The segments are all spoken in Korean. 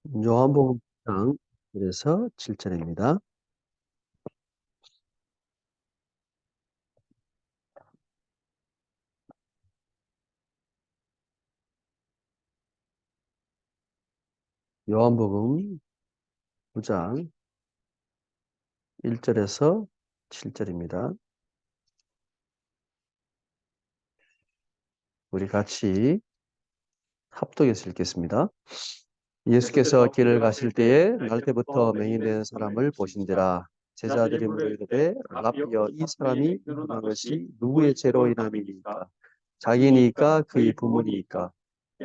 요한복음 1장 1에서 7절입니다. 요한복음 9장 1절에서 7절입니다. 우리 같이 합독해서 읽겠습니다. 예수께서 길을 가실 때에 날때부터 맹인된 사람을 보신지라. 제자들이 물어 이르되 라비여, 이 사람이 일어난 것이 누구의 죄로 인함이니까? 자기니까 그의 부모니까?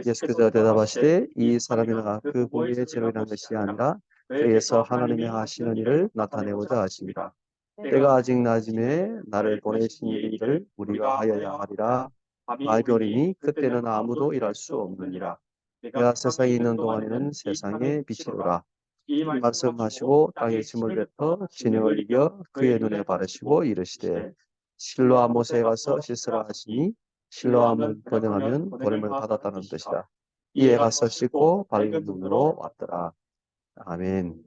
예수께서 대답하시되 이 사람이나 그 부모의 죄로 인한 것이 아니라 그에서 하나님이 하시는 일을 나타내고자 하십니다. 때가 아직 낮음에 나를 보내신 일을 우리가 하여야 하리라. 말별이니 그때는 아무도 일할 수 없느니라. 내가 세상에 있는 동안에는 세상의 빛이로라. 이 말씀하시고 땅에 짐을 뱉어 진영을 이겨 그의 눈에 바르시고 이르시되 실로암 못에 가서 씻으라 하시니 실로암은 번영하면 보냄을 받았다는 뜻이라. 이에 가서 씻고 밝은 눈으로 왔더라. 아멘.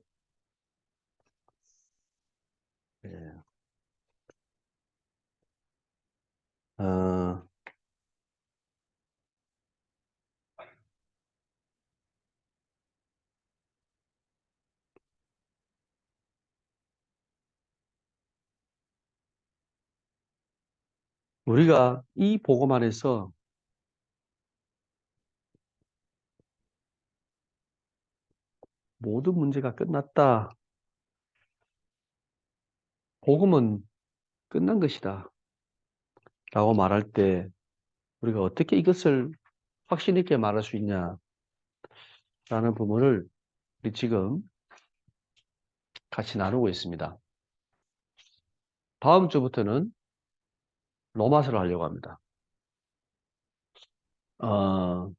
예. 어, 우리가 이 복음 안에서 모든 문제가 끝났다. 복음은 끝난 것이다. 라고 말할 때 우리가 어떻게 이것을 확신 있게 말할 수 있냐라는 부분을 우리 지금 같이 나누고 있습니다. 다음 주부터는 로마서를 하려고 합니다. 어,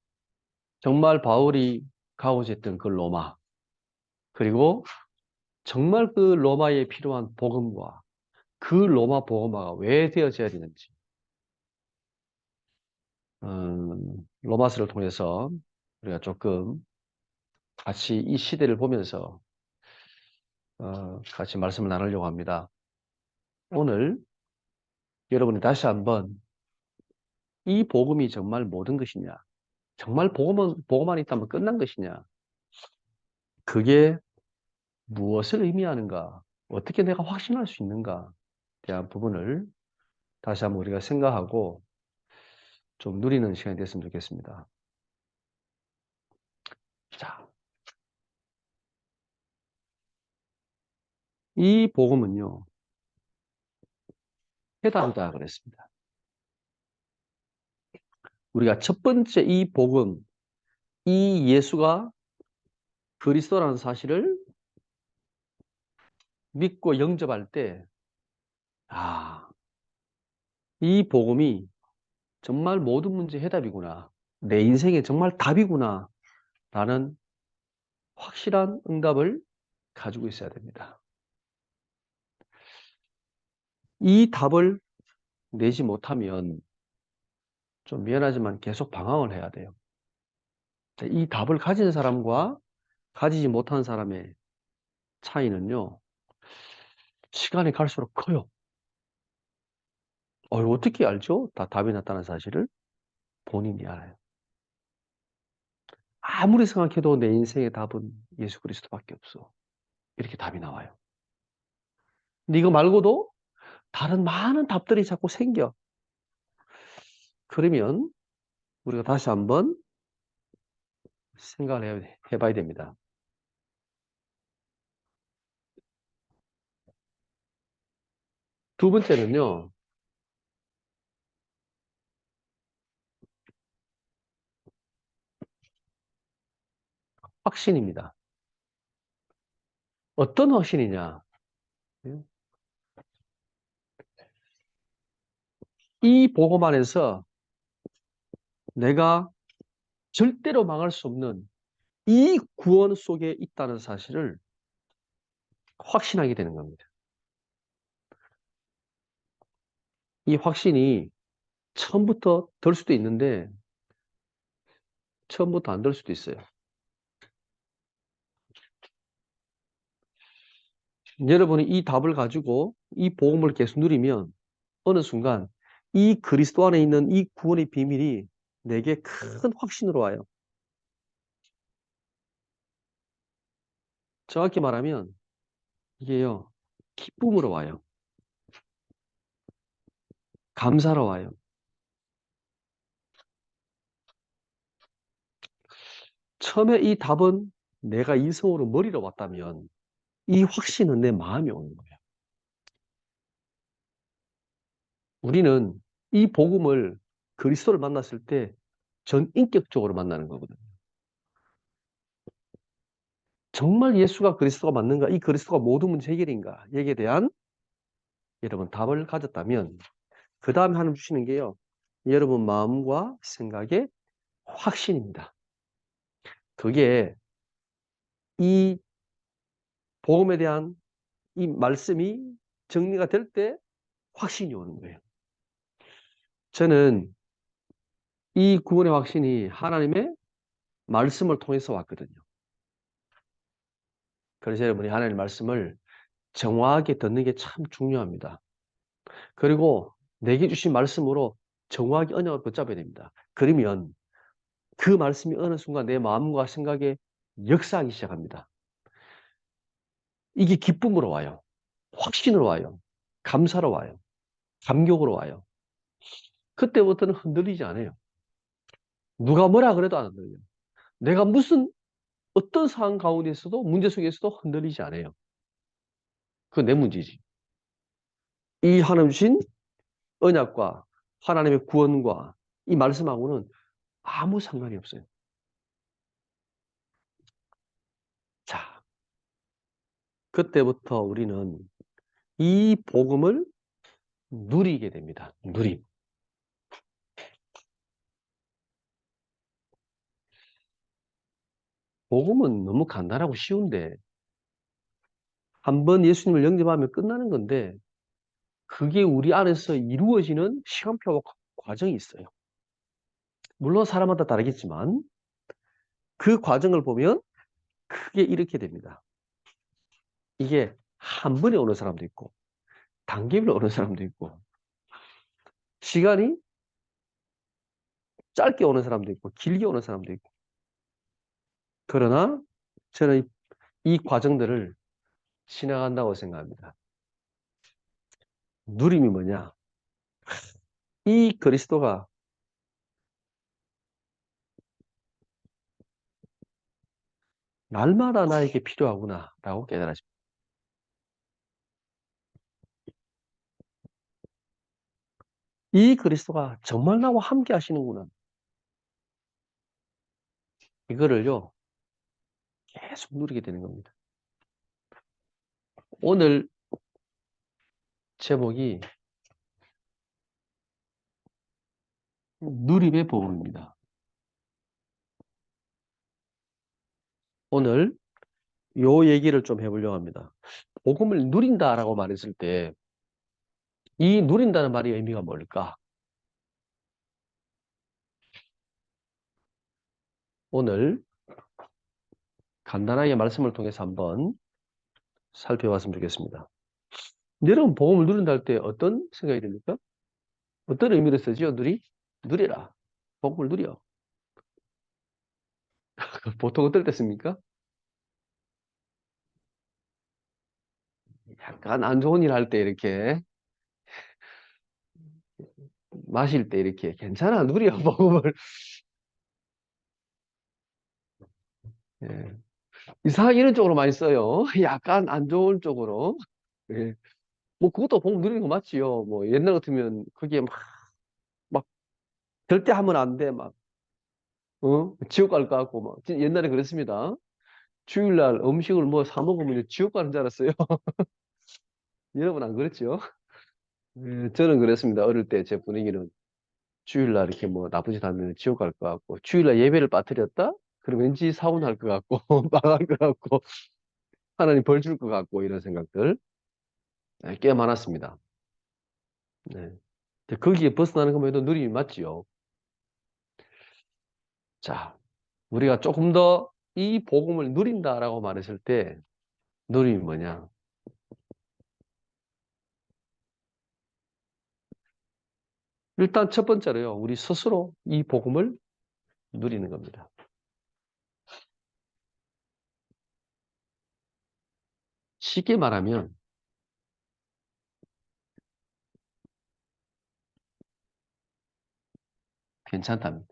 정말 바울이 가고자 했던 그 로마, 그리고 정말 그 로마에 필요한 복음과 그 로마 복음화가 왜 되어져야 되는지, 로마서를 통해서 우리가 조금 같이 이 시대를 보면서 같이 말씀을 나누려고 합니다. 오늘 여러분이 다시 한번 이 복음이 정말 모든 것이냐, 정말 복음만 있다면 끝난 것이냐, 그게 무엇을 의미하는가, 어떻게 내가 확신할 수 있는가 대한 부분을 다시 한번 우리가 생각하고 좀 누리는 시간이 됐으면 좋겠습니다. 자, 이 복음은요, 해답이다 그랬습니다. 우리가 첫 번째 이 복음, 이 예수가 그리스도라는 사실을 믿고 영접할 때, 아, 이 복음이 정말 모든 문제의 해답이구나. 내 인생에 정말 답이구나. 라는 확실한 응답을 가지고 있어야 됩니다. 이 답을 내지 못하면 좀 미안하지만 계속 방황을 해야 돼요. 이 답을 가진 사람과 가지지 못한 사람의 차이는요, 시간이 갈수록 커요. 어떻게 알죠? 다 답이 났다는 사실을 본인이 알아요. 아무리 생각해도 내 인생의 답은 예수 그리스도밖에 없어. 이렇게 답이 나와요. 근데 이거 말고도 다른 많은 답들이 자꾸 생겨. 그러면 우리가 다시 한번 생각을 해봐야 됩니다. 두 번째는요, 확신입니다. 어떤 확신이냐? 이 복음 안에서 내가 절대로 망할 수 없는 이 구원 속에 있다는 사실을 확신하게 되는 겁니다. 이 확신이 처음부터 들 수도 있는데 처음부터 안 들 수도 있어요. 여러분이 이 답을 가지고 이 복음을 계속 누리면 어느 순간 이 그리스도 안에 있는 이 구원의 비밀이 내게 큰 확신으로 와요. 정확히 말하면 이게요, 기쁨으로 와요. 감사로 와요. 처음에 이 답은 내가 이성으로 머리로 왔다면 이 확신은 내 마음에 오는 거예요. 우리는 이 복음을 그리스도를 만났을 때 전인격적으로 만나는 거거든요. 정말 예수가 그리스도가 맞는가? 이 그리스도가 모든 문제 해결인가? 여기에 대한 여러분 답을 가졌다면 그 다음에 하나님 주시는 게요. 여러분 마음과 생각의 확신입니다. 그게 이 복음에 대한 이 말씀이 정리가 될 때 확신이 오는 거예요. 저는 이 구원의 확신이 하나님의 말씀을 통해서 왔거든요. 그래서 여러분이 하나님의 말씀을 정확하게 듣는 게 참 중요합니다. 그리고 내게 주신 말씀으로 정확히 언약을 붙잡아야 됩니다. 그러면 그 말씀이 어느 순간 내 마음과 생각에 역사하기 시작합니다. 이게 기쁨으로 와요. 확신으로 와요. 감사로 와요. 감격으로 와요. 그때부터는 흔들리지 않아요. 누가 뭐라 그래도 안 흔들려요. 내가 무슨 어떤 상황 가운데 있어도 문제 속에 있어도 흔들리지 않아요. 그건 내 문제지. 이 하나님 주신 언약과 하나님의 구원과 이 말씀하고는 아무 상관이 없어요. 자, 그때부터 우리는 이 복음을 누리게 됩니다. 누림. 복음은 너무 간단하고 쉬운데 한번 예수님을 영접하면 끝나는 건데 그게 우리 안에서 이루어지는 시간표와 과정이 있어요. 물론 사람마다 다르겠지만 그 과정을 보면 크게 이렇게 됩니다. 이게 한 번에 오는 사람도 있고 단계별로 오는 사람도 있고 시간이 짧게 오는 사람도 있고 길게 오는 사람도 있고 그러나 저는 이 과정들을 지나간다고 생각합니다. 누림이 뭐냐? 이 그리스도가 날마다 나에게 필요하구나라고 깨달아집니다. 이 그리스도가 정말 나와 함께 하시는구나. 이거를요, 계속 누리게 되는 겁니다. 오늘 제목이 누림의 복음입니다. 오늘 요 얘기를 좀 해보려고 합니다. 복음을 누린다라고 말했을 때 이 누린다는 말의 의미가 뭘까? 오늘 간단하게 말씀을 통해서 한번 살펴봤으면 좋겠습니다. 여러분 복음을 누린다 할 때 어떤 생각이 듭니까? 어떤 의미로 쓰죠? 누리라. 복음을 누려. 보통 어떨 때 씁니까? 약간 안 좋은 일 할 때 이렇게 마실 때 이렇게 괜찮아 누려 복음을. 예. 이상하게 이런 쪽으로 많이 써요. 약간 안 좋은 쪽으로. 예. 뭐 그것도 복음 누리는 거 맞지요. 뭐 옛날 같으면 그게 막 절대 하면 안 돼. 막 지옥 갈 것 같고 막 옛날에 그랬습니다. 주일날 음식을 뭐 사 먹으면 지옥 가는 줄 알았어요. 여러분 안 그랬죠? 예, 저는 그랬습니다. 어릴 때 제 분위기는 주일날 이렇게 뭐 나쁜 짓 하면 지옥 갈 것 같고 주일날 예배를 빠뜨렸다? 그럼 왠지 사고날 것 같고 망할 것 같고 하나님 벌 줄 것 같고 이런 생각들 꽤 많았습니다. 네. 근데 거기에 벗어나는 것만 해도 누림이 맞지요. 자, 우리가 조금 더 이 복음을 누린다라고 말했을 때 누림이 뭐냐? 일단 첫 번째로요. 우리 스스로 이 복음을 누리는 겁니다. 쉽게 말하면 괜찮답니다.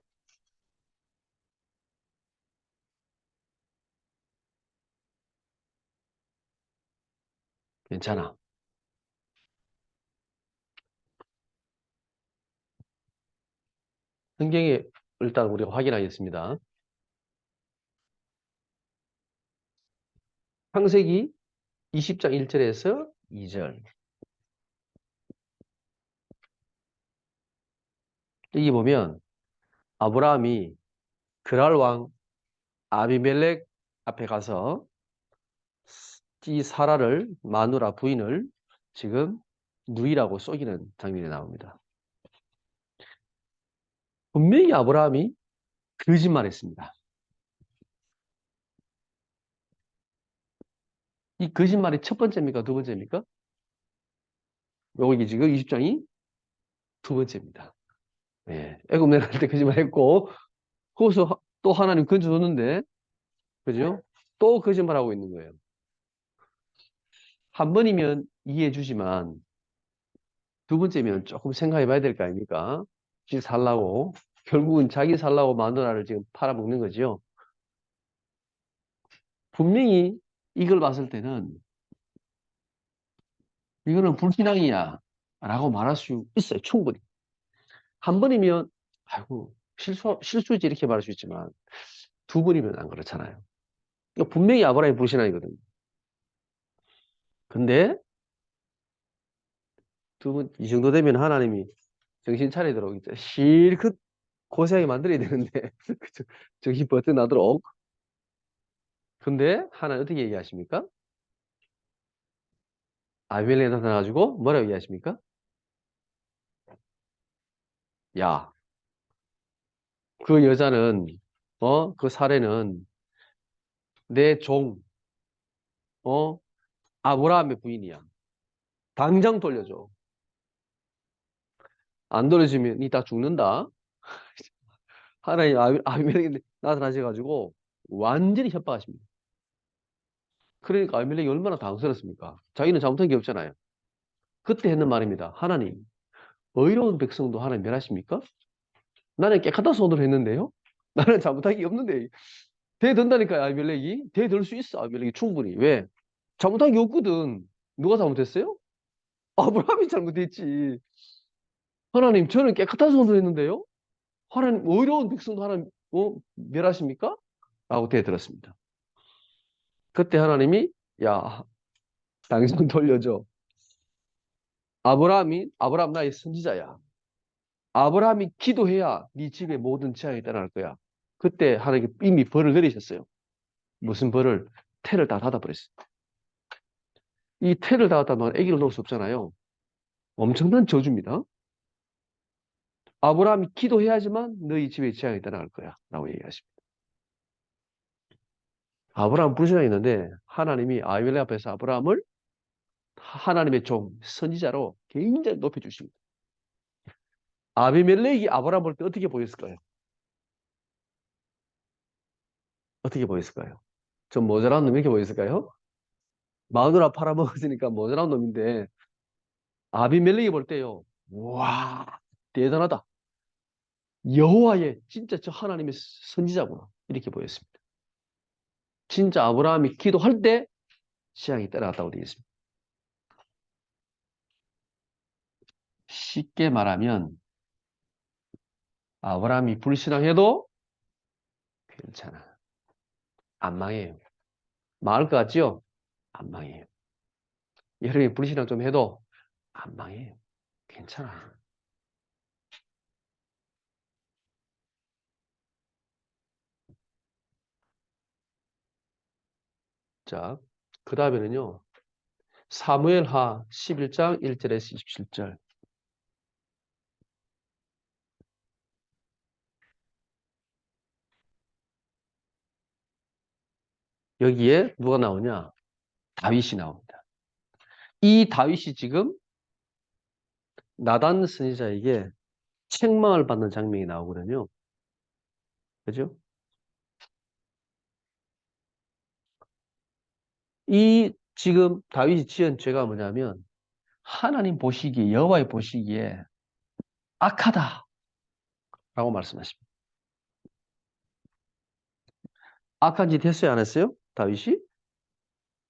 괜찮아. 성경에 일단 우리가 확인하겠습니다. 창세기 20장 1절에서 2절. 여기 보면 아브라함이 그랄 왕 아비멜렉 앞에 가서 이 사라를 마누라 부인을 지금 누이라고 속이는 장면이 나옵니다. 분명히 아브라함이 거짓말했습니다. 이 거짓말이 첫 번째입니까? 두 번째입니까? 여기 지금 20장이 두 번째입니다. 네. 애굽 내려갈 때 거짓말했고 거기서 또 하나님 건져줬는데 그죠? 또 거짓말하고 있는 거예요. 한 번이면 이해해 주지만 두 번째면 조금 생각해 봐야 될 거 아닙니까? 지 살라고 결국은 자기 살라고 마누라를 지금 팔아먹는 거죠. 분명히 이걸 봤을 때는 이거는 불신앙이야 라고 말할 수 있어요. 충분히. 한 번이면 아이고 실수지 이렇게 말할 수 있지만 두 번이면 안 그렇잖아요. 그러니까 분명히 아브라함이 불신앙이거든요. 근데 두 번 이 정도 되면 하나님이 정신 차리도록 이제 실컷 고생하게 만들어야 되는데 정신 버뜩 나도록. 근데 하나님 어떻게 얘기하십니까? 아비멜렉에 나타나가지고 뭐라고 얘기하십니까? 야, 그 여자는 그 사례는 내 종, 어, 아브라함의 부인이야. 당장 돌려줘. 안 돌려주면 니 다 죽는다. 하나님 아비멜렉이 나타나셔가지고 완전히 협박하십니다. 그러니까 아비멜렉이 얼마나 당황스럽습니까? 자기는 잘못한 게 없잖아요. 그때 했는 말입니다. 하나님, 의로운 백성도 하나님 멸하십니까? 나는 깨끗한 손으로 했는데요. 나는 잘못한 게 없는데. 대든다니까요, 아비멜렉이. 대들 수 있어, 아비멜렉이 충분히. 왜? 잘못한 게 없거든. 누가 잘못했어요? 아브라함이 잘못했지. 하나님, 저는 깨끗한 손으로 했는데요. 하나님, 의로운 백성도 하나님, 멸하십니까? 라고 대들었습니다. 그때 하나님이, 야, 당신 돌려줘. 아브라함 나의 선지자야. 아브라함이 기도해야 네 집의 모든 재앙이 떠날 거야. 그때 하나님이 이미 벌을 내리셨어요. 무슨 벌을? 태를 다 닫아버렸어요. 이 태를 닫았다면 아기를 놓을 수 없잖아요. 엄청난 저주입니다. 아브라함이 기도해야지만 너희 집의 재앙이 떠나갈 거야. 라고 얘기하십니다. 아브라함 불신앙했는데 하나님이 아비멜렉 앞에서 아브라함을 하나님의 종, 선지자로 굉장히 높여주십니다. 아비멜렉이 아브라함 볼 때 어떻게 보였을까요? 어떻게 보였을까요? 좀 모자란 놈 이렇게 보였을까요? 마누라 팔아먹었으니까 모자란 놈인데 아비멜렉이 볼 때요. 와, 대단하다. 여호와의 진짜 저 하나님의 선지자구나. 이렇게 보였습니다. 진짜 아브라함이 기도할 때 재앙이 따라갔다고 되어 있습니다. 쉽게 말하면 아브라함이 불신앙해도 괜찮아. 안 망해요. 망할 것 같지요? 안 망해요. 여러분이 불신앙 좀 해도 안 망해요. 괜찮아. 자, 그 다음에는요. 사무엘하 11장 1절에서 27절. 여기에 누가 나오냐? 다윗이 나옵니다. 이 다윗이 지금 나단 선지자에게 책망을 받는 장면이 나오거든요. 그죠? 이 지금 다윗이 지은 죄가 뭐냐면 하나님 보시기에 여호와의 보시기에 악하다라고 말씀하십니다. 악한 짓 했어요, 안 했어요? 다윗이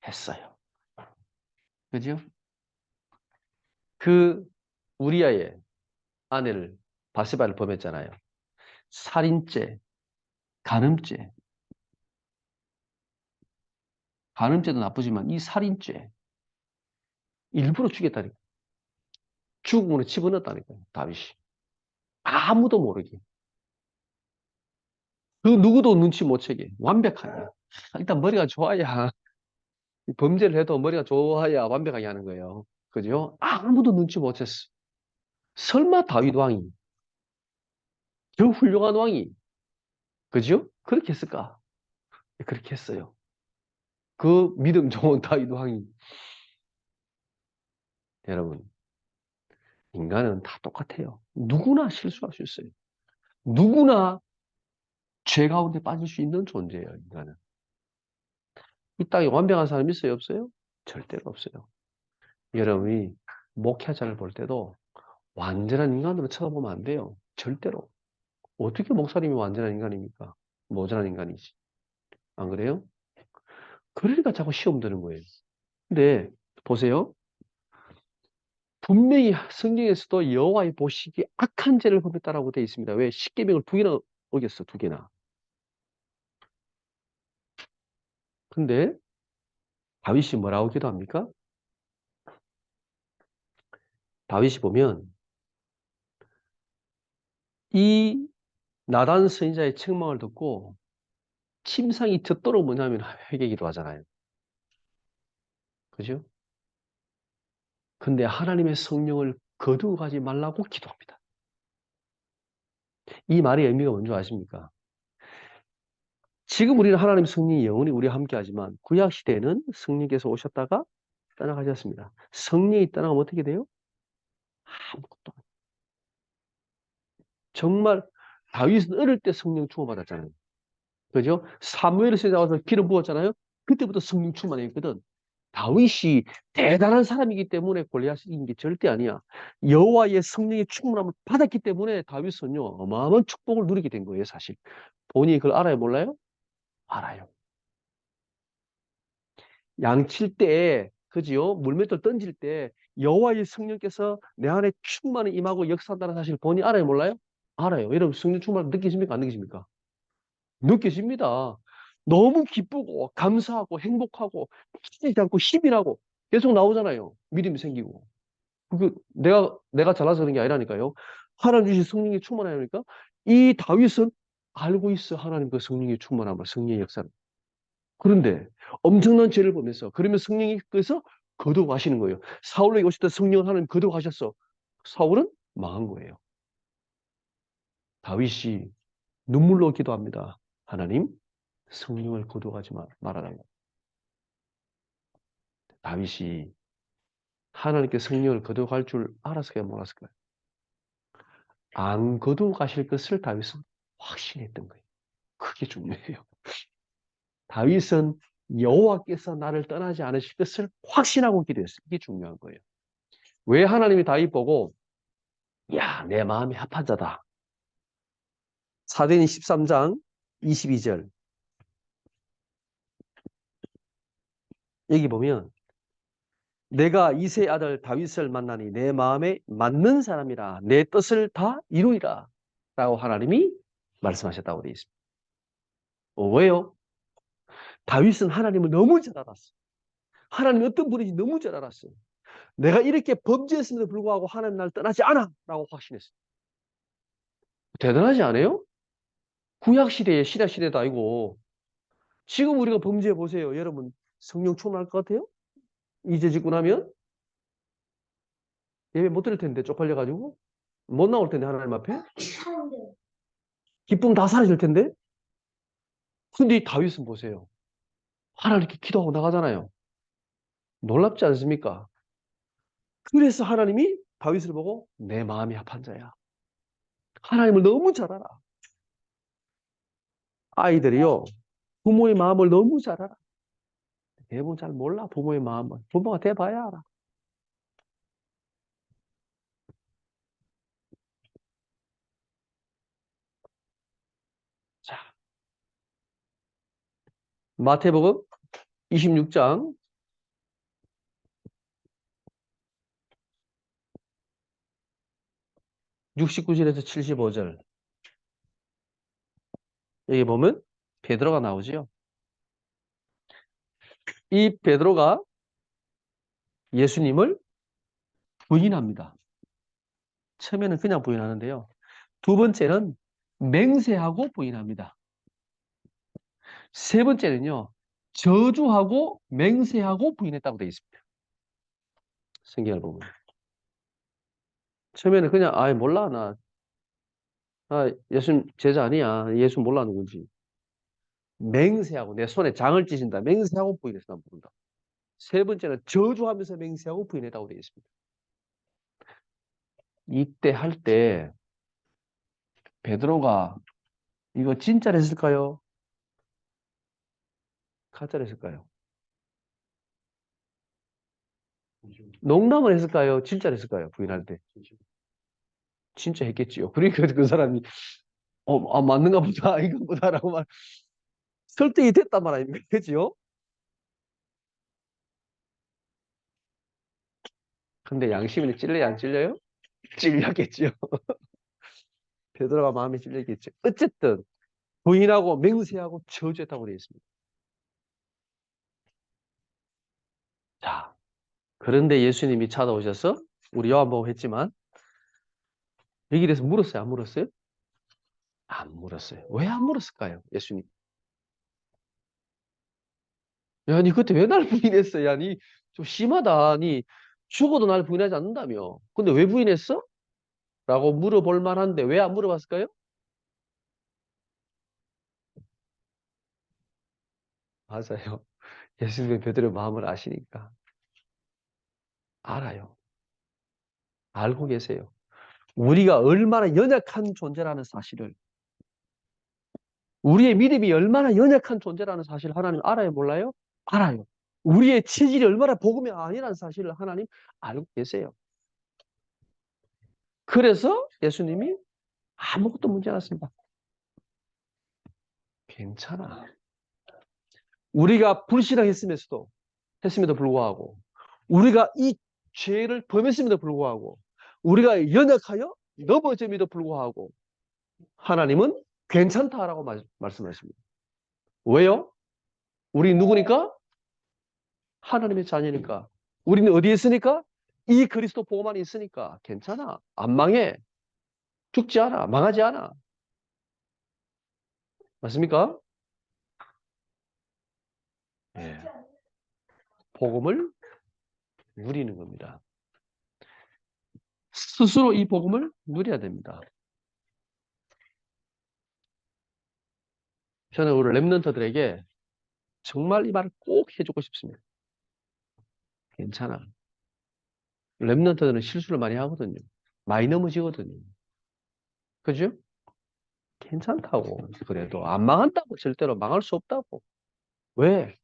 했어요. 그죠? 그 우리아의 아내를 바세바를 범했잖아요. 살인죄, 간음죄, 간음죄도 나쁘지만 이 살인죄 일부러 죽였다니까. 죽음으로 집어넣었다니까요, 다윗이. 아무도 모르게. 그 누구도 눈치 못 채게 완벽하게. 일단 머리가 좋아야 범죄를 해도 머리가 좋아야 완벽하게 하는 거예요. 그죠? 아무도 눈치 못 챘어. 설마 다윗 왕이 저 훌륭한 왕이 그죠? 그렇게 했을까? 그렇게 했어요. 그 믿음 좋은 다윗 왕이 여러분 인간은 다 똑같아요. 누구나 실수할 수 있어요. 누구나 죄 가운데 빠질 수 있는 존재예요. 인간은. 이 땅에 완벽한 사람이 있어요? 없어요? 절대로 없어요. 여러분이 목회자를 볼 때도 완전한 인간으로 쳐다보면 안 돼요. 절대로. 어떻게 목사님이 완전한 인간입니까? 모자란 인간이지. 안 그래요? 그러니까 자꾸 시험 드는 거예요. 근데 보세요. 분명히 성경에서도 여호와의 보시기에 악한 죄를 범했다라고 되어 있습니다. 왜? 십계명을 두 개나 어겼어, 두 개나. 근데 다윗이 뭐라고 기도합니까? 다윗이 보면 이 나단 선지자의 책망을 듣고 침상이 젖도록 뭐냐면 회개 기도하잖아요. 그죠? 근데 하나님의 성령을 거두어가지 말라고 기도합니다. 이 말의 의미가 뭔지 아십니까? 지금 우리는 하나님 성령이 영원히 우리와 함께 하지만 구약 시대에는 성령께서 오셨다가 떠나가셨습니다. 성령이 떠나가면 어떻게 돼요? 아무것도 안 돼요. 정말 다윗은 어릴 때 성령 충만받았잖아요. 그죠? 사무엘에서 나와서 기름 부었잖아요. 그때부터 성령 충만했거든. 다윗이 대단한 사람이기 때문에 골리앗이 이긴 게 절대 아니야. 여호와의 성령의 충만함을 받았기 때문에 다윗은요 어마어마한 축복을 누리게 된 거예요, 사실. 본인이 그걸 알아요, 몰라요? 알아요. 양칠 때, 그지요? 물맷돌 던질 때 여호와의 성령께서 내 안에 충만히 임하고 역사한다는 사실 본인이 알아요, 몰라요? 알아요. 여러분 성령 충만 느끼십니까? 안 느끼십니까? 느껴집니다. 너무 기쁘고 감사하고 행복하고 빠지지 않고 힘이 나고 계속 나오잖아요. 믿음이 생기고. 그 내가 잘나서 그런 게 아니라니까요. 하나님 주신 성령이 충만하니까 이 다윗은 알고 있어. 하나님 그 성령이 충만함을 성령의 역사를. 그런데 엄청난 죄를 보면서 그러면 성령이 그래서 거듭하시는 거예요. 사울에게 오실 때 성령을 하나님 거듭하셨어. 사울은 망한 거예요. 다윗이 눈물로 기도합니다. 하나님 성령을 거두어가지 말아라고. 다윗이 하나님께 성령을 거두어갈 줄 알았을까요? 몰랐을까요? 안 거두어가실 것을 다윗은 확신했던 거예요. 그게 중요해요. 다윗은 여호와께서 나를 떠나지 않으실 것을 확신하고 기도했어요. 이게 중요한 거예요. 왜 하나님이 다윗 보고 야, 내 마음이 합한 자다. 사도행 13장 22절 여기 보면 내가 이새의 아들 다윗을 만나니 내 마음에 맞는 사람이라 내 뜻을 다 이루리라 라고 하나님이 말씀하셨다고 되어 있습니다. 왜요? 다윗은 하나님을 너무 잘 알았어. 하나님이 어떤 분인지 너무 잘 알았어요. 내가 이렇게 범죄했음에도 불구하고 하나님 나를 떠나지 않아 라고 확신했어요. 대단하지 않아요? 구약시대에 신약시대도 아니고 지금 우리가 범죄해 보세요. 여러분 성령 충만할 것 같아요? 이제 짓고 나면 예배 못 드릴 텐데 쪽팔려가지고 못 나올 텐데 하나님 앞에 기쁨 다 사라질 텐데 근데 이 다윗은 보세요. 하나님 이렇게 기도하고 나가잖아요. 놀랍지 않습니까? 그래서 하나님이 다윗을 보고 내 마음이 합한 자야. 하나님을 너무 잘 알아. 아이들이요. 부모의 마음을 너무 잘 알아. 대부분 잘 몰라, 부모의 마음을. 부모가 돼봐야 알아. 자, 마태복음 26장 69절에서 75절. 여기 보면 베드로가 나오지요. 이 베드로가 예수님을 부인합니다. 처음에는 그냥 부인하는데요. 두 번째는 맹세하고 부인합니다. 세 번째는요, 저주하고 맹세하고 부인했다고 되어 있습니다. 성경을 보면. 처음에는 그냥, 아, 몰라, 나 예수 제자 아니야. 예수 몰라, 누군지. 맹세하고, 내 손에 장을 찢은다. 맹세하고 부인해서 난 부른다. 세 번째는 저주하면서 맹세하고 부인했다고 되어 있습니다. 이때 할 때, 베드로가 이거 진짜로 했을까요? 가짜로 했을까요? 농담을 했을까요? 진짜로 했을까요? 부인할 때. 진짜 했겠지요. 그러니까 그 사람이, 맞는가 보다, 이거 보다라고 말, 설득이 됐단 말 아닙니까? 그죠? 근데 양심이 찔려야 안 찔려요? 찔렸겠지요. 베드로가 마음에 찔렸겠죠. 어쨌든 부인하고 맹세하고 저주했다고 되어 있습니다. 자, 그런데 예수님이 찾아오셔서 우리 요한복음 했지만 여기 대해서 물었어요? 안 물었어요? 안 물었어요. 왜 안 물었을까요? 예수님. 야, 니 그때 왜 날 부인했어? 야, 니 좀 심하다. 니 죽어도 날 부인하지 않는다며. 근데 왜 부인했어? 라고 물어볼 만한데 왜 안 물어봤을까요? 맞아요. 예수님의 베드로의 마음을 아시니까. 알아요. 알고 계세요. 우리가 얼마나 연약한 존재라는 사실을, 우리의 믿음이 얼마나 연약한 존재라는 사실을 하나님 알아요, 몰라요? 알아요. 우리의 체질이 얼마나 복음이 아니라는 사실을 하나님 알고 계세요. 그래서 예수님이 아무것도 문제 않았습니다. 괜찮아. 우리가 했음에도 불구하고, 우리가 이 죄를 범했음에도 불구하고, 우리가 연약하여 넘어짐에도 불구하고, 하나님은 괜찮다라고 말씀하십니다. 왜요? 우리 누구니까? 하나님의 자녀니까. 우리는 어디에 있으니까? 이 그리스도 복음 안에 있으니까. 괜찮아. 안 망해. 죽지 않아. 망하지 않아. 맞습니까? 예. 복음을 누리는 겁니다. 스스로 이 복음을 누려야 됩니다. 저는 우리 랩런터들에게 정말 이 말을 꼭 해주고 싶습니다. 괜찮아. 랩런터들은 실수를 많이 하거든요. 많이 넘어지거든요. 그죠? 괜찮다고. 그래도 안 망한다고. 절대로 망할 수 없다고. 왜?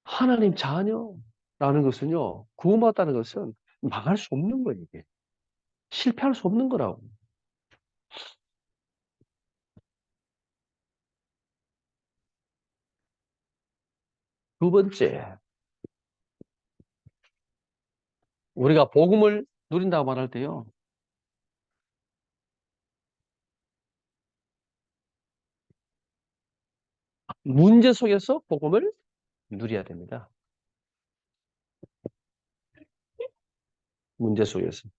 하나님 자녀라는 것은요, 구원받았다는 것은 망할 수 없는 거예요, 이게. 실패할 수 없는 거라고. 두 번째, 우리가 복음을 누린다고 말할 때요, 문제 속에서 복음을 누려야 됩니다. 문제 속에서.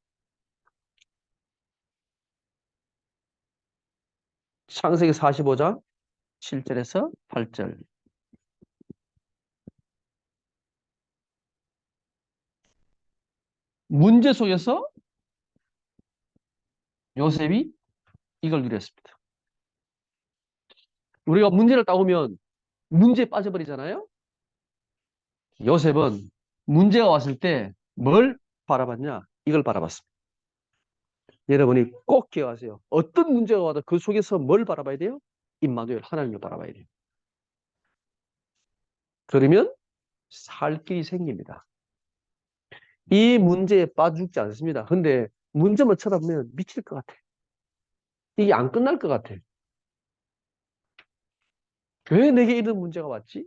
창세기 45장 7절에서 8절. 문제 속에서 요셉이 이걸 누렸습니다. 우리가 문제를 따오면 문제에 빠져버리잖아요. 요셉은 문제가 왔을 때 뭘 바라봤냐? 이걸 바라봤습니다. 여러분이 꼭 기억하세요. 어떤 문제가 와도 그 속에서 뭘 바라봐야 돼요? 임마누엘 하나님을 바라봐야 돼요. 그러면 살 길이 생깁니다. 이 문제에 빠져 죽지 않습니다. 근데 문제만 쳐다보면 미칠 것 같아. 이게 안 끝날 것 같아. 왜 내게 이런 문제가 왔지?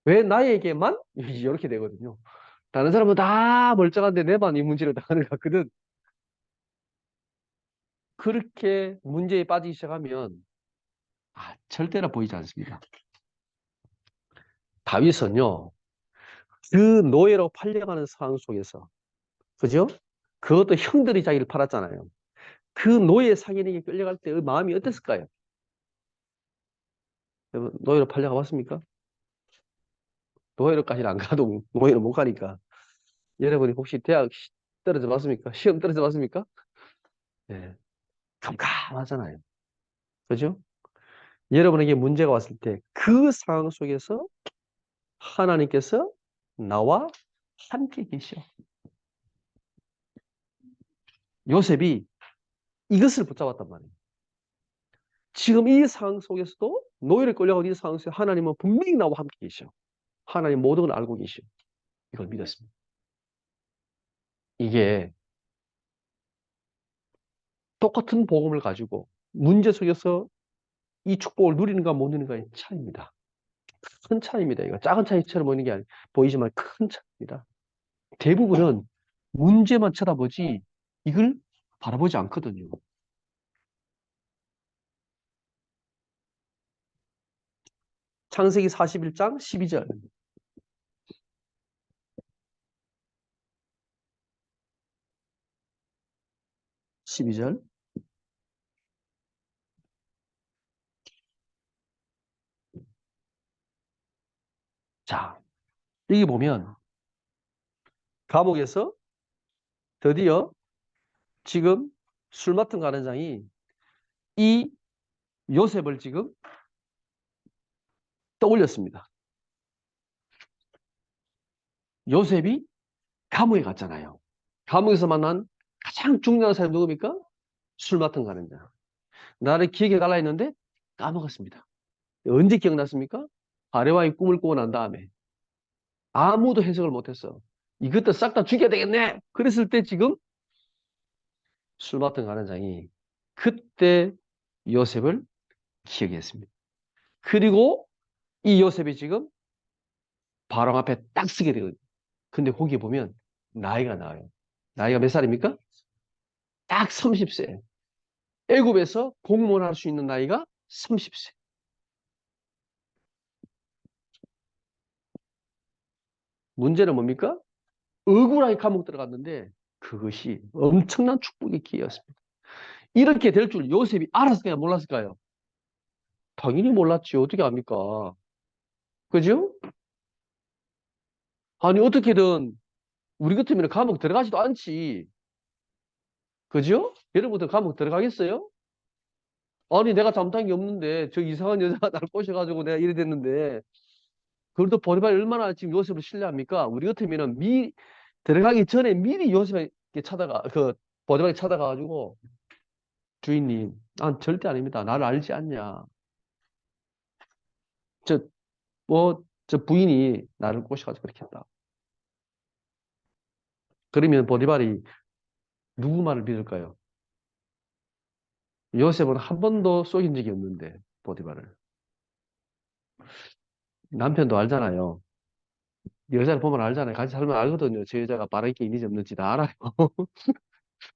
왜 나에게만? 이렇게 되거든요. 다른 사람은 다 멀쩡한데 내만 이 문제를 당하는 것 같거든. 그렇게 문제에 빠지기 시작하면 절대로 보이지 않습니다. 다윗은요, 그 노예로 팔려가는 상황 속에서, 그죠? 그것도 형들이 자기를 팔았잖아요. 그 노예 상인에게 끌려갈 때의 마음이 어땠을까요? 여러분, 노예로 팔려가 봤습니까? 노예로까지는 안 가도 노예로 못 가니까. 여러분이 혹시 대학 떨어져 봤습니까? 시험 떨어져 봤습니까? 네. 깜깜하잖아요. 그죠? 여러분에게 문제가 왔을 때 그 상황 속에서 하나님께서 나와 함께 계셔. 요셉이 이것을 붙잡았단 말이에요. 지금 이 상황 속에서도 노예를 끌려간 이 상황 속에 하나님은 분명히 나와 함께 계셔. 하나님 모든 걸 알고 계셔. 이걸 믿었습니다. 이게 똑같은 복음을 가지고 문제 속에서 이 축복을 누리는가 못 누리는가의 차이입니다. 큰 차이입니다. 이거 작은 차이처럼 보이는 게 보이지만 큰 차이입니다. 대부분은 문제만 쳐다보지 이걸 바라보지 않거든요. 창세기 41장 12절. 12절. 자, 여기 보면 감옥에서 드디어 지금 술 맡은 간원장이 이 요셉을 지금 떠올렸습니다. 요셉이 감옥에 갔잖아요. 감옥에서 만난 가장 중요한 사람이 누굽니까? 술 맡은 간원장. 나를 기억해 달라 했는데 까먹었습니다. 언제 기억났습니까? 아래와의 꿈을 꾸고 난 다음에 아무도 해석을 못했어. 이것도 싹 다 죽여야 되겠네. 그랬을 때 지금 술 맡은 간원장이 그때 요셉을 기억했습니다. 그리고 이 요셉이 지금 바로 앞에 딱 서게 되거든요. 근데 거기 보면 나이가 나와요. 나이가 몇 살입니까? 딱 30세. 애굽에서 공무원 할 수 있는 나이가 30세. 문제는 뭡니까? 억울하게 감옥 들어갔는데 그것이 엄청난 축복의 기회였습니다. 이렇게 될 줄 요셉이 알았을까요? 몰랐을까요? 당연히 몰랐지. 어떻게 압니까? 그죠? 아니, 어떻게든 우리 같으면 감옥 들어가지도 않지. 그죠? 여러분들 감옥 들어가겠어요? 아니, 내가 잘못한 게 없는데 저 이상한 여자가 날 꼬셔가지고 내가 이래 됐는데 그래도 보디발이 얼마나 지금 요셉을 신뢰합니까? 우리 같으면은 들어가기 전에 미리 요셉에게 보디발이 찾아가가지고 주인님, 난 절대 아닙니다. 나를 알지 않냐? 저, 저 부인이 나를 꼬셔가지고 그렇게 했다. 그러면 보디발이 누구 말을 믿을까요? 요셉은 한 번도 속인 적이 없는데, 보디발을. 남편도 알잖아요. 여자를 보면 알잖아요. 같이 살면 알거든요. 저 여자가 바랄 게 있는지 없는지 다 알아요.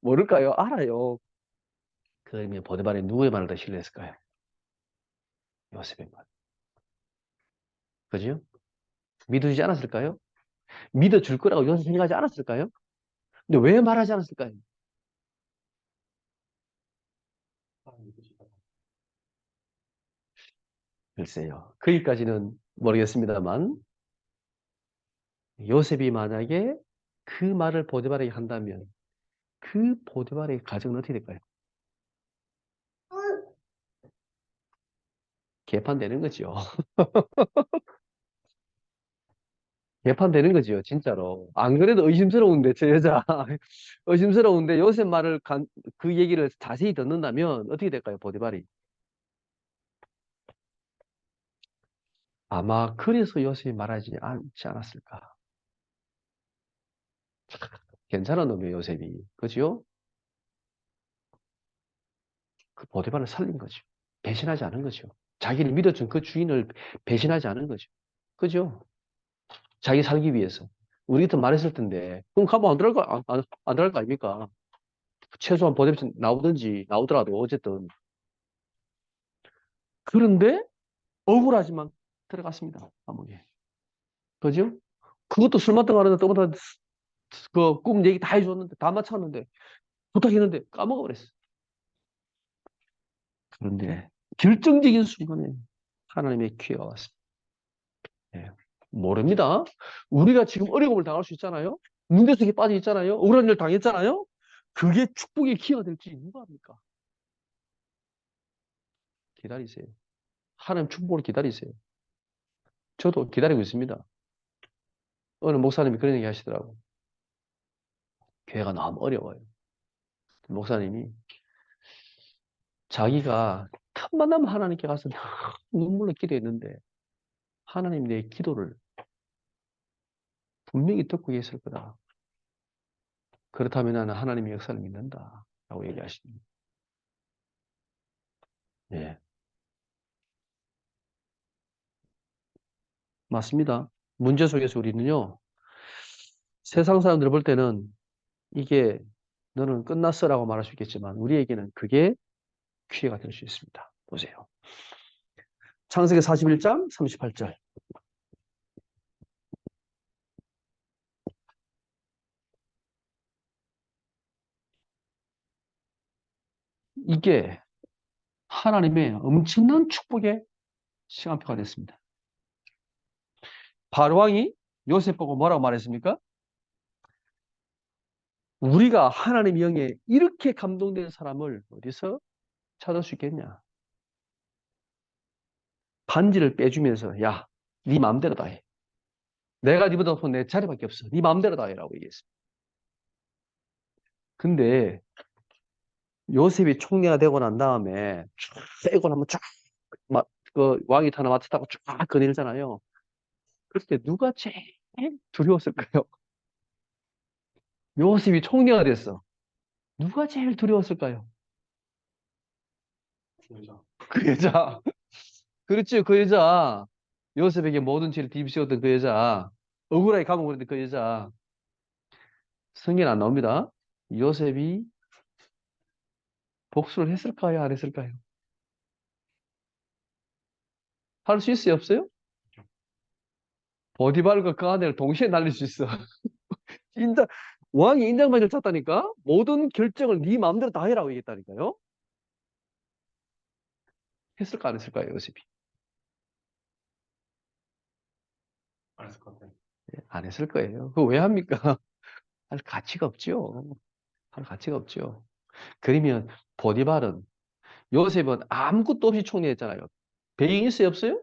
모를까요? 알아요. 그러면 보디발이 누구의 말을 더 신뢰했을까요? 요셉의 말. 그죠? 믿어주지 않았을까요? 믿어줄 거라고 요셉 생각하지 않았을까요? 근데 왜 말하지 않았을까요? 글쎄요. 거기까지는 모르겠습니다만, 요셉이 만약에 그 말을 보디발에게 한다면, 그 보디발의 가정은 어떻게 될까요? 개판되는 거죠. 개판되는 거지요, 진짜로. 안 그래도 의심스러운데, 저 여자. 의심스러운데 요셉 말을, 그 얘기를 자세히 듣는다면 어떻게 될까요, 보디발이? 아마 그래서 요셉이 말하지 않지 않았을까. 괜찮은 놈이에요, 요셉이. 그죠? 그 보디발을 살린 거죠. 배신하지 않은 거죠. 자기를 믿어준 그 주인을 배신하지 않은 거죠. 그죠? 자기 살기 위해서. 우리 같은 말했을 텐데, 그럼 가면 안 들어갈 거, 안 들어갈 거 아닙니까? 최소한 보디발 나오든지, 나오더라도, 어쨌든. 그런데, 억울하지만 들어갔습니다. 감옥에. 그죠? 그것도 술 마시고 가는데 또보다 그 꿈 얘기 다 해줬는데, 다 맞췄는데, 부탁했는데 까먹어버렸어. 그런데 결정적인 순간에 하나님의 기회가 왔습니다. 예. 모릅니다. 우리가 지금 어려움을 당할 수 있잖아요. 문제 속에 빠져 있잖아요. 억울한 일 당했잖아요. 그게 축복의 기회가 될지 누가 합니까? 기다리세요. 하나님 축복을 기다리세요. 저도 기다리고 있습니다. 어느 목사님이 그런 얘기 하시더라고. 교회가 너무 어려워요. 목사님이 자기가 틈만 나면 하나님께 가서 눈물로 기도했는데 하나님 내 기도를 분명히 듣고 계실 거다. 그렇다면 나는 하나님의 역사를 믿는다. 라고 얘기하십니다. 예, 맞습니다. 문제 속에서 우리는요, 세상 사람들 볼 때는 이게 너는 끝났어라고 말할 수 있겠지만 우리에게는 그게 기회가 될 수 있습니다. 보세요. 창세기 41장 38절. 이게 하나님의 엄청난 축복의 시간표가 됐습니다. 바로왕이 요셉 보고 뭐라고 말했습니까? 우리가 하나님 영에 이렇게 감동된 사람을 어디서 찾을 수 있겠냐? 반지를 빼주면서 야, 네 마음대로 다 해. 내가 네보다 높은 내 자리밖에 없어. 네 마음대로 다 해라고 얘기했습니다. 근데 요셉이 총리가 되고 난 다음에 쫙 한번 쫙 막, 그 왕이 타나 마차 타고 쫙 거닐잖아요. 그때 누가 제일 두려웠을까요? 요셉이 총리가 됐어. 누가 제일 두려웠을까요? 그 여자. 그렇죠. 그 여자. 요셉에게 모든 죄를 뒤집으셨던 그 여자. 억울하게 감옥을 했던 그 여자. 성경 안 나옵니다. 요셉이 복수를 했을까요? 안 했을까요? 할 수 있어요? 없어요? 보디발과 그 아내를 동시에 날릴 수 있어. 인장, 왕이 인장만을 찼다니까? 모든 결정을 네 마음대로 다 해라고 얘기했다니까요? 했을까, 안 했을까요, 요셉이? 안 했을 것 같아요. 예, 안 했을 거예요. 그거 왜 합니까? 할 가치가 없죠. 할 가치가 없죠. 그러면 보디발은, 요셉은 아무것도 없이 총리했잖아요. 배경이 있어요, 없어요?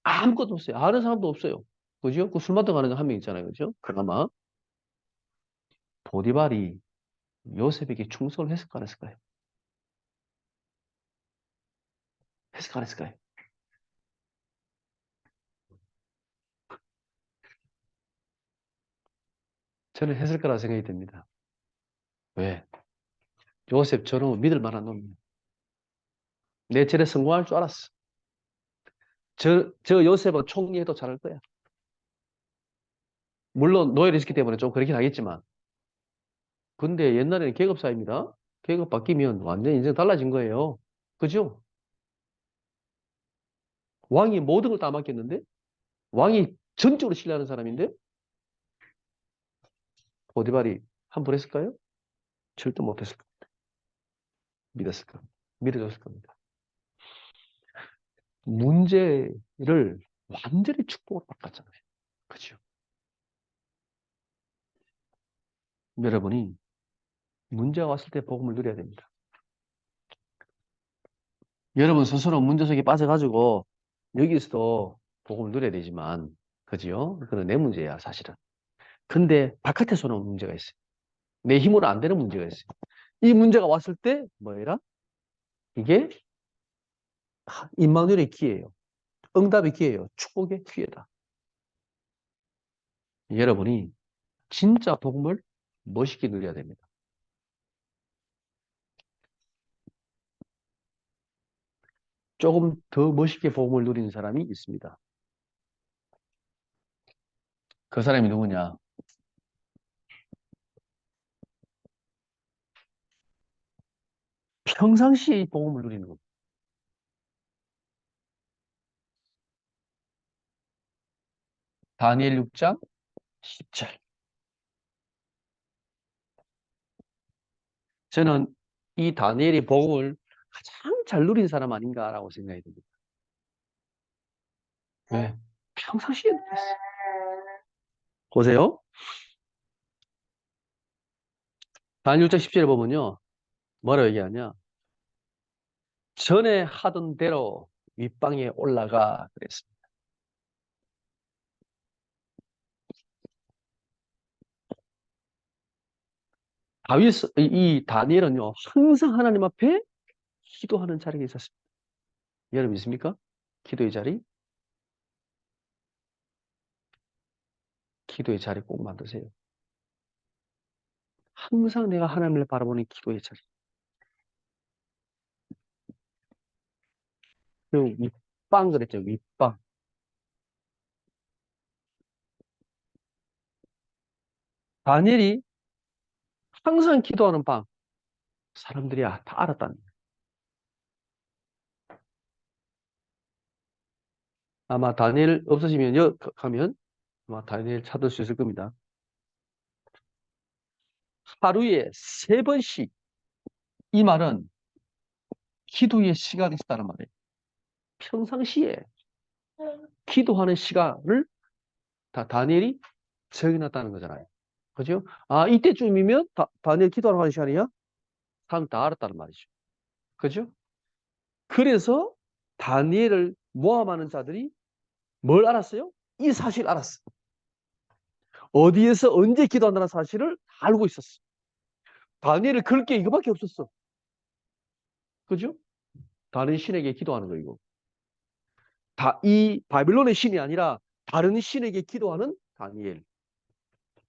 아무것도 없어요. 아는 사람도 없어요. 그죠? 그 술 마터 가는 한 명 있잖아요. 그죠? 그나마. 보디발이 요셉에게 충성을 했을까, 안 했을까요? 했을까, 안 했을까요? 저는 했을 거라 생각이 듭니다. 왜? 요셉 저는 믿을 만한 놈이에요. 내 절에 성공할 줄 알았어. 저 요셉은 총리해도 잘할 거야. 물론 노예를 시기 때문에 좀 그렇긴 하겠지만. 근데 옛날에는 계급사입니다. 계급 바뀌면 완전 인생 달라진 거예요. 그죠? 왕이 모든 걸 다 맡겼는데? 왕이 전적으로 신뢰하는 사람인데? 보디발이 함부로 했을까요? 절대 못했을 겁니다. 믿었을 겁니다. 믿어줬을 겁니다. 문제를 완전히 축복으로 바꿨잖아요. 그죠? 여러분이 문제가 왔을 때 복음을 누려야 됩니다. 여러분 스스로 문제 속에 빠져가지고 여기서도 복음을 누려야 되지만 그지요? 그건 내 문제야, 사실은. 근데 바깥에서 오는 문제가 있어요. 내 힘으로 안 되는 문제가 있어요. 이 문제가 왔을 때 뭐예요? 이게 임마누엘의 기회예요. 응답의 기회예요. 축복의 기회다. 여러분이 진짜 복음을 멋있게 누려야 됩니다. 조금 더 멋있게 복음을 누리는 사람이 있습니다. 그 사람이 누구냐? 평상시에 복음을 누리는 겁니다. 다니엘 6장 10절. 저는 이 다니엘이 복음을 가장 잘 누린 사람 아닌가라고 생각이 듭니다. 왜? 평상시에 누렸어요. 보세요. 다니엘 6장 10절에 보면요. 뭐라고 얘기하냐? 전에 하던 대로 윗방에 올라가 그랬습니다. 다윗, 이 다니엘은요, 항상 하나님 앞에 기도하는 자리에 있었습니다. 여러분 믿습니까? 기도의 자리? 기도의 자리 꼭 만드세요. 항상 내가 하나님을 바라보는 기도의 자리. 그 윗방 그랬죠, 윗방. 다니엘이 항상 기도하는 방. 사람들이 다 알았다는 거예요. 아마 다니엘 없어지면, 가면 아마 다니엘 찾을 수 있을 겁니다. 하루에 3번씩 이 말은 기도의 시간이 있다는 말이에요. 평상시에 기도하는 시간을 다 다니엘이 정해놨다는 거잖아요. 그죠? 아, 이때쯤이면 다니엘 기도하러 가는 시간이야? 사람 다 알았다는 말이죠. 그죠? 그래서 다니엘을 모함하는 자들이 뭘 알았어요? 이 사실을 알았어. 어디에서 언제 기도한다는 사실을 알고 있었어. 다니엘을 그럴 게 이거밖에 없었어. 그죠? 다른 신에게 기도하는 거 이거. 이 바빌론의 신이 아니라 다른 신에게 기도하는 다니엘.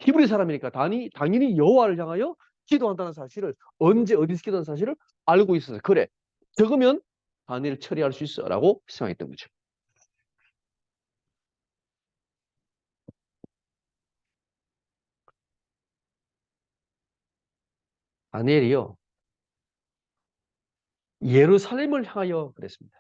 히브리 사람이니까 당연히 여호와를 향하여 기도한다는 사실을 언제 어디서 기도하는 사실을 알고 있었어요. 그래. 적으면 다니엘을 처리할 수 있어라고 생각했던 거죠. 다니엘이요. 예루살렘을 향하여 그랬습니다.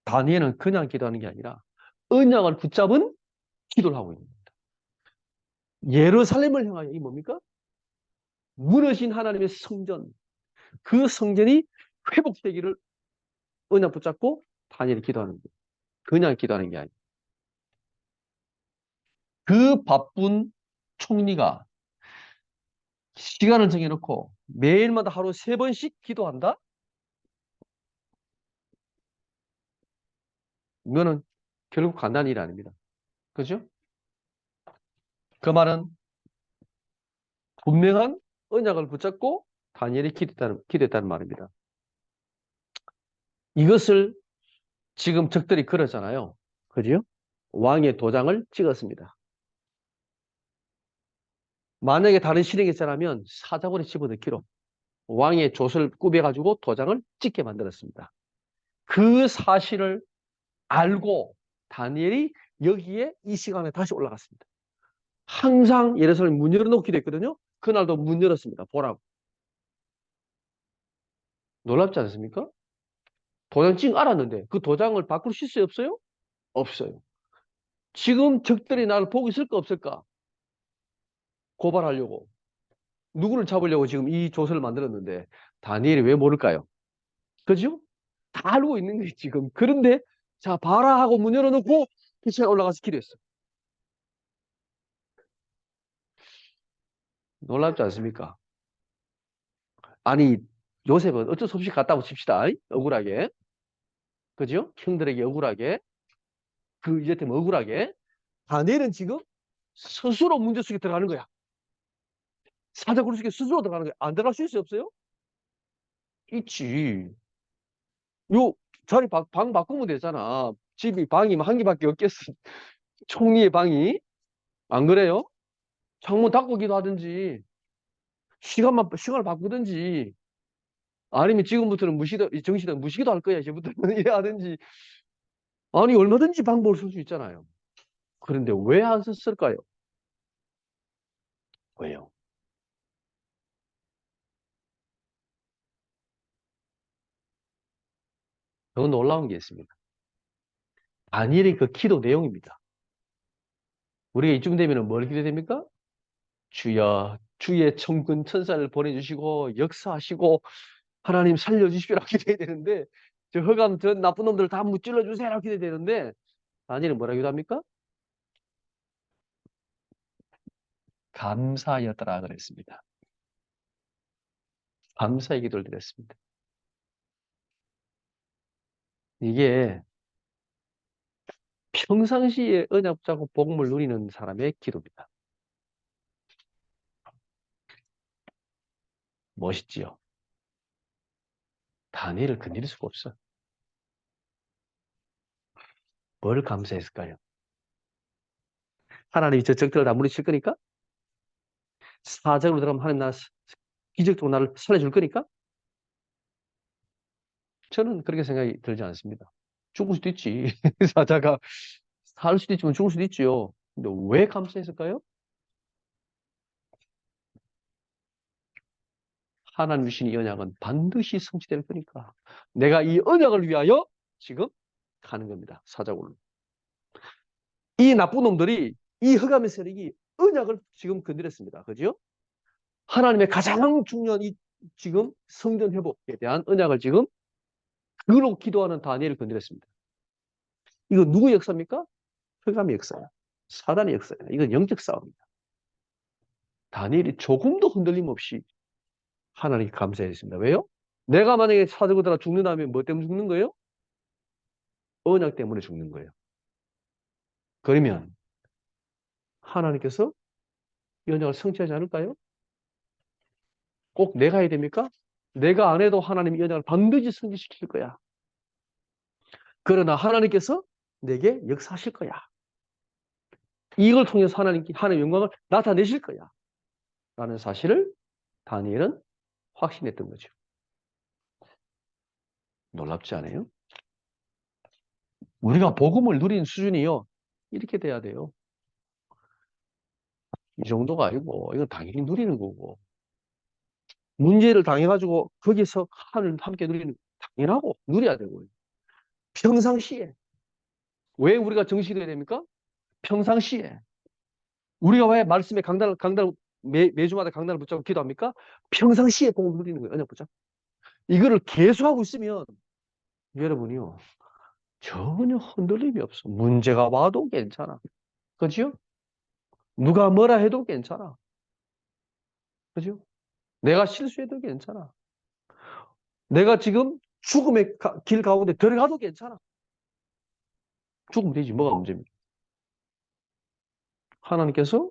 다니엘은 그냥 기도하는 게 아니라 언약을 붙잡은 기도를 하고 있는 겁니다. 예루살렘을 향하여 이 뭡니까? 무너진 하나님의 성전, 그 성전이 회복되기를 언약 붙잡고 다니엘이 기도하는 거예요. 그냥 기도하는 게 아니에요. 그 바쁜 총리가 시간을 정해놓고 매일마다 하루 3번씩 기도한다? 이거는 결국 간단한 일이 아닙니다. 그죠? 그 말은 분명한 언약을 붙잡고 다니엘이 기도했다는 말입니다. 이것을 지금 적들이 그러잖아요. 그죠? 왕의 도장을 찍었습니다. 만약에 다른 신에게 있자면 사자굴에 집어넣기로 왕의 돛을 꾸며가지고 도장을 찍게 만들었습니다. 그 사실을 알고 다니엘이 여기에 이 시간에 다시 올라갔습니다. 항상 예루살렘 문 열어놓고 기도했거든요. 그날도 문 열었습니다. 보라고. 놀랍지 않습니까? 도장 찍 알았는데 그 도장을 바꿀 수 없어요? 없어요. 지금 적들이 나를 보고 있을까 없을까? 고발하려고. 누구를 잡으려고 지금 이 조서를 만들었는데 다니엘이 왜 모를까요? 그죠? 다 알고 있는 거예요, 지금. 그런데 자, 봐라 하고 문 열어놓고 기차에 올라가서 기도했어. 놀랍지 않습니까? 아니, 요셉은 어쩔 수 없이 갔다고 칩시다. 억울하게. 그죠? 형들에게 억울하게. 그 이제 때문에 억울하게. 다니엘은 지금 스스로 문제 속에 들어가는 거야. 사자굴 속에 스스로 들어가는 거야. 안 들어갈 수 있어요, 없어요? 있지. 요 자리 방 바꾸면 되잖아. 집이 방이 한 개밖에 없겠어. 총리의 방이. 안 그래요? 창문 닫고 기도하든지, 시간을 바꾸든지, 아니면 지금부터는 정시도 무시기도 할 거야. 이제부터는 이래 하든지. 아니, 얼마든지 방법을 쓸 수 있잖아요. 그런데 왜 안 썼을까요? 왜요? 더 놀라운 게 있습니다. 다니엘의 그 기도 내용입니다. 우리가 이쯤 되면 뭘 기도됩니까? 주여, 주의 천군 천사를 보내주시고 역사하시고 하나님 살려주십시오라고 기도해야 되는데, 저 흑암 저 나쁜 놈들 다 무찔러 주세요라고 기도해야 되는데, 다니엘은 뭐라 기도합니까? 감사하였더라 그랬습니다. 감사의 기도를 드렸습니다. 이게 평상시에 언약 붙잡고 복음을 누리는 사람의 기도입니다. 멋있지요? 다니엘을 건드릴 수가 없어. 뭘 감사했을까요? 하나님이 저 적들을 다 무너뜨릴 거니까? 사적으로 들어가면 하나님 기적적으로 나를 살려줄 거니까? 저는 그렇게 생각이 들지 않습니다. 죽을 수도 있지. 사자가 살 수도 있지만 죽을 수도 있지요. 근데 왜 감사했을까요? 하나님 주신 이 언약은 반드시 성취될 거니까. 내가 이 언약을 위하여 지금 가는 겁니다. 사자굴로. 이 나쁜 놈들이, 이 흑암의 세력이 언약을 지금 건드렸습니다. 그죠? 하나님의 가장 중요한 이 지금 성전 회복에 대한 언약을 지금 그로 기도하는 다니엘을 건드렸습니다. 이거 누구 역사입니까? 흑암의 역사야. 사단의 역사야. 이건 영적 싸움입니다. 다니엘이 조금도 흔들림 없이 하나님께 감사했습니다. 왜요? 내가 만약에 사들고다가 죽는다면 뭐 때문에 죽는 거예요? 언약 때문에 죽는 거예요. 그러면 하나님께서 이 언약을 성취하지 않을까요? 꼭 내가 해야 됩니까? 내가 안 해도 하나님이 이 언약을 반드시 성취시킬 거야. 그러나 하나님께서 내게 역사하실 거야. 이걸 통해서 하나님의 영광을 나타내실 거야. 라는 사실을 다니엘은 확신했던 거죠. 놀랍지 않아요? 우리가 복음을 누리는 수준이요. 이렇게 돼야 돼요. 이 정도가 아니고 이건 당연히 누리는 거고. 문제를 당해가지고 거기서 하늘 함께 누리는 당연하고 누려야 되고요. 평상시에. 왜 우리가 정식이 돼야 됩니까? 평상시에. 우리가 왜 말씀에 매주마다 강단을 붙잡고 기도합니까? 평상시에 복음 누리는 거예요. 언약 붙잡고. 이거를 계속하고 있으면 여러분이요. 전혀 흔들림이 없어. 문제가 와도 괜찮아. 그죠? 누가 뭐라 해도 괜찮아. 그죠? 내가 실수해도 괜찮아. 내가 지금 죽음의 길 가운데 들어가도 괜찮아. 죽으면 되지. 뭐가 문제입니까? 하나님께서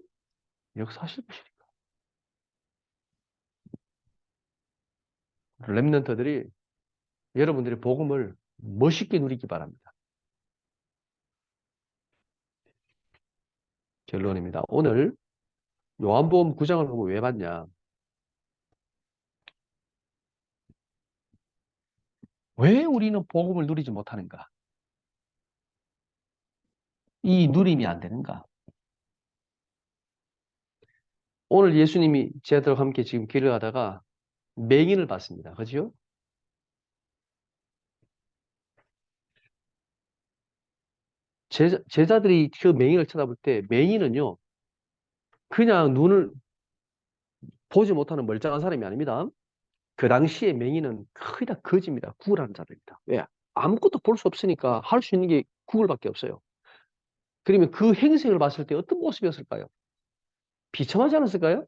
역사하실 것이니까. 렘넌트들이 여러분들의 복음을 멋있게 누리기 바랍니다. 결론입니다. 오늘 요한복음 9장을 보고 왜 봤냐? 왜 우리는 복음을 누리지 못하는가? 이 누림이 안 되는가? 오늘 예수님이 제자들과 함께 지금 길을 가다가 맹인을 봤습니다. 그죠? 제자들이 그 맹인을 쳐다볼 때 맹인은요, 그냥 눈을 보지 못하는 멀쩡한 사람이 아닙니다. 그 당시에 맹인은 거의 다 거지입니다. 구걸하는 자들입니다. 왜? 아무것도 볼 수 없으니까 할 수 있는 게 구걸밖에 없어요. 그러면 그 행색을 봤을 때 어떤 모습이었을까요? 비참하지 않았을까요?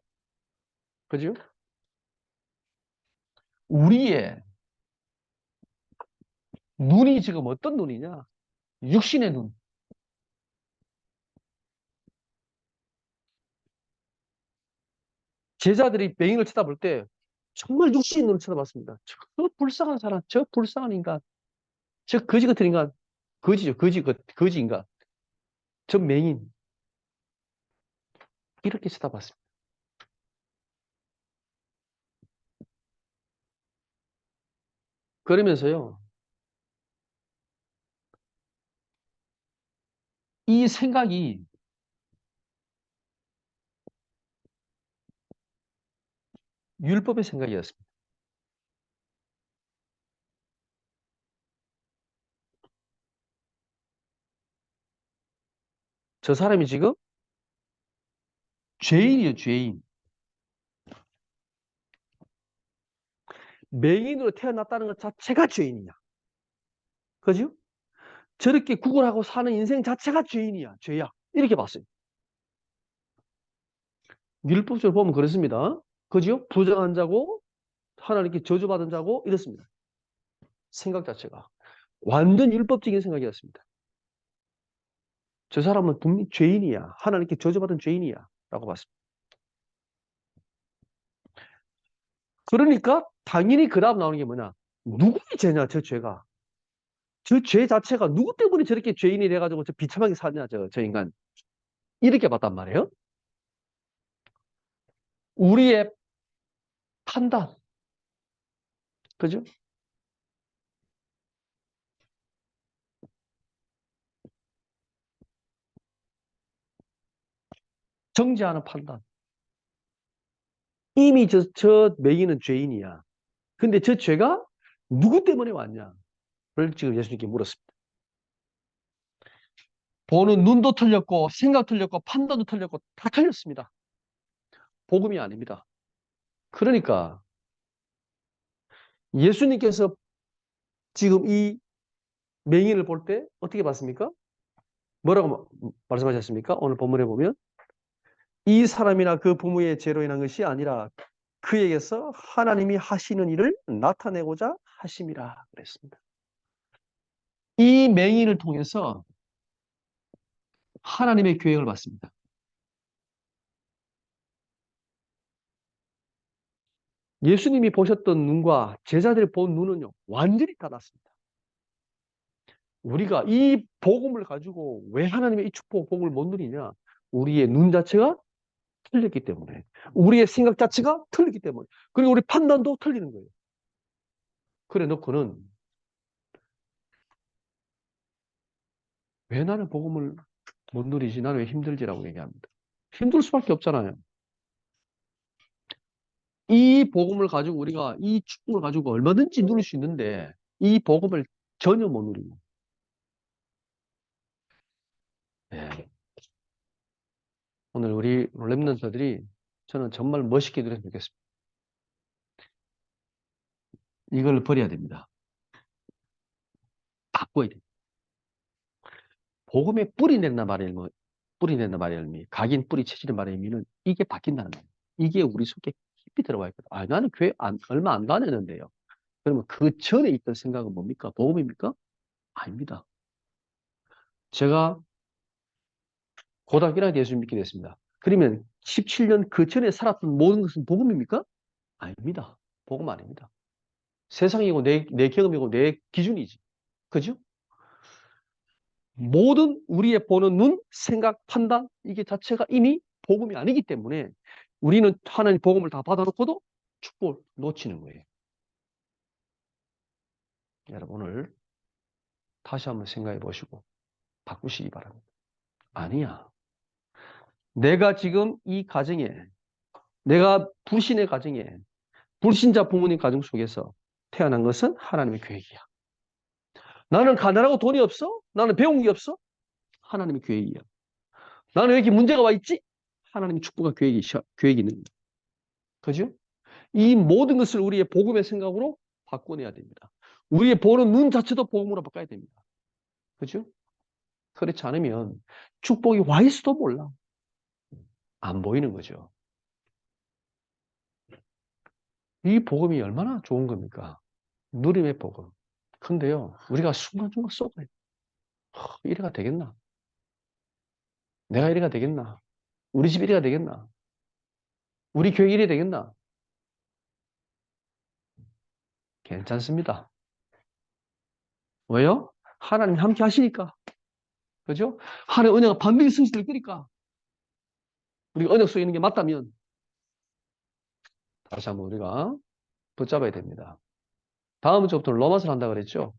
그죠? 우리의 눈이 지금 어떤 눈이냐? 육신의 눈. 제자들이 맹인을 쳐다볼 때 정말 육신의 눈을 쳐다봤습니다. 저 불쌍한 사람, 저 불쌍한 인간, 저 거지 같은 인간, 거지죠, 거지 인간, 저 맹인. 이렇게 쳐다봤습니다. 그러면서요, 이 생각이 율법의 생각이었습니다. 저 사람이 지금 죄인이에요, 죄인. 맹인으로 태어났다는 것 자체가 죄인이야. 그죠? 저렇게 구걸하고 사는 인생 자체가 죄인이야, 죄야. 이렇게 봤어요. 율법적으로 보면 그렇습니다. 그죠? 부정한 자고, 하나님께 저주받은 자고, 이렇습니다. 생각 자체가. 완전 율법적인 생각이었습니다. 저 사람은 분명히 죄인이야. 하나님께 저주받은 죄인이야. 라고 봤습니다. 그러니까 당연히 그 다음 나오는 게 뭐냐? 누구의 죄냐, 저 죄가. 저 죄 자체가 누구 때문에 저렇게 죄인이 돼가지고 저 비참하게 사냐, 저 인간. 이렇게 봤단 말이에요. 우리의 판단. 그죠? 정죄하는 판단. 이미 저 맹인은 죄인이야. 근데 저 죄가 누구 때문에 왔냐? 를 지금 예수님께 물었습니다. 보는 눈도 틀렸고, 생각 틀렸고, 판단도 틀렸고, 다 틀렸습니다. 복음이 아닙니다. 그러니까 예수님께서 지금 이 맹인을 볼 때 어떻게 봤습니까? 뭐라고 말씀하셨습니까? 오늘 본문에 보면 이 사람이나 그 부모의 죄로 인한 것이 아니라 그에게서 하나님이 하시는 일을 나타내고자 하심이라 그랬습니다. 이 맹인을 통해서 하나님의 계획을 봤습니다. 예수님이 보셨던 눈과 제자들이 본 눈은요, 완전히 달랐습니다. 우리가 이 복음을 가지고 왜 하나님의 이 축복, 복을 못 누리냐? 우리의 눈 자체가 틀렸기 때문에. 우리의 생각 자체가 틀리기 때문에. 그리고 우리 판단도 틀리는 거예요. 그래 놓고는 왜 나는 복음을 못 누리지? 나는 왜 힘들지라고 얘기합니다. 힘들 수밖에 없잖아요. 이 복음을 가지고 우리가 이 축복을 가지고 얼마든지 누릴 수 있는데 이 복음을 전혀 못 누리고. 네. 오늘 우리 랩런터들이 저는 정말 멋있게 누렸으면 좋겠습니다. 이걸 버려야 됩니다. 바꿔야 돼요. 복음에 뿌리 낸다 말의 의미, 뿌리 낸다 말의 의미, 각인 뿌리 체질의 말의 의미는 이게 바뀐다는 거예요. 이게 우리 속에 깊이 들어가 있거든. 아, 나는 교회 얼마 안 다녔는데요. 그러면 그 전에 있던 생각은 뭡니까? 복음입니까? 아닙니다. 제가 고등학교 1학년 예수 믿게 됐습니다. 그러면 17년 그 전에 살았던 모든 것은 복음입니까? 아닙니다. 복음 아닙니다. 세상이고 내 경험이고 내 기준이지. 그죠? 모든 우리의 보는 눈, 생각, 판단 이게 자체가 이미 복음이 아니기 때문에 우리는 하나님 복음을 다 받아놓고도 축복을 놓치는 거예요. 여러분 오늘 다시 한번 생각해 보시고 바꾸시기 바랍니다. 아니야. 내가 지금 이 가정에 내가 불신의 가정에 불신자 부모님 가정 속에서 태어난 것은 하나님의 계획이야. 나는 가난하고 돈이 없어? 나는 배운 게 없어? 하나님의 계획이야. 나는 왜 이렇게 문제가 와 있지? 하나님의 축복과 계획이 있는 거야. 그죠? 이 모든 것을 우리의 복음의 생각으로 바꿔내야 됩니다. 우리의 보는 눈 자체도 복음으로 바꿔야 됩니다. 그죠? 그렇지 않으면 축복이 와 있어도 몰라. 안 보이는 거죠. 이 복음이 얼마나 좋은 겁니까? 누림의 복음. 근데요, 우리가 순간순간 속아요. 이래가 되겠나? 내가 이래가 되겠나? 우리 집 이래가 되겠나? 우리 교회 이래 되겠나? 괜찮습니다. 왜요? 하나님 함께 하시니까. 그죠? 하나님 은혜가 반드시 성실될 거니까. 우리가 언약 속에 있는 게 맞다면 다시 한번 우리가 붙잡아야 됩니다. 다음 주부터 로마서를 한다 그랬죠?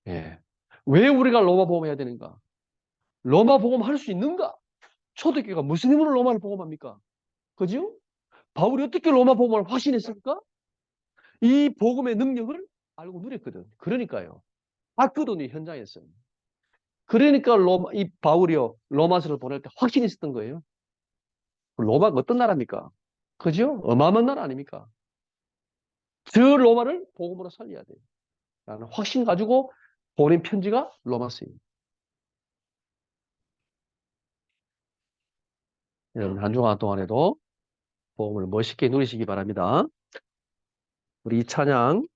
예. 왜 우리가 로마 복음해야 되는가? 로마 복음 할 수 있는가? 초대교회가 무슨 힘으로 로마를 복음합니까? 그죠? 바울이 어떻게 로마 복음을 확신했습니까? 이 복음의 능력을 알고 누렸거든. 그러니까요. 봤거든요, 현장에서. 그러니까 이 바울이요, 로마서를 보낼 때 확신이 있었던 거예요. 로마가 어떤 나라입니까? 그죠? 어마어마한 나라 아닙니까? 저 로마를 복음으로 살려야 돼요. 라는 확신 가지고 보낸 편지가 로마서입니다. 여러분, 한 주간 동안에도 복음을 멋있게 누리시기 바랍니다. 우리 이 찬양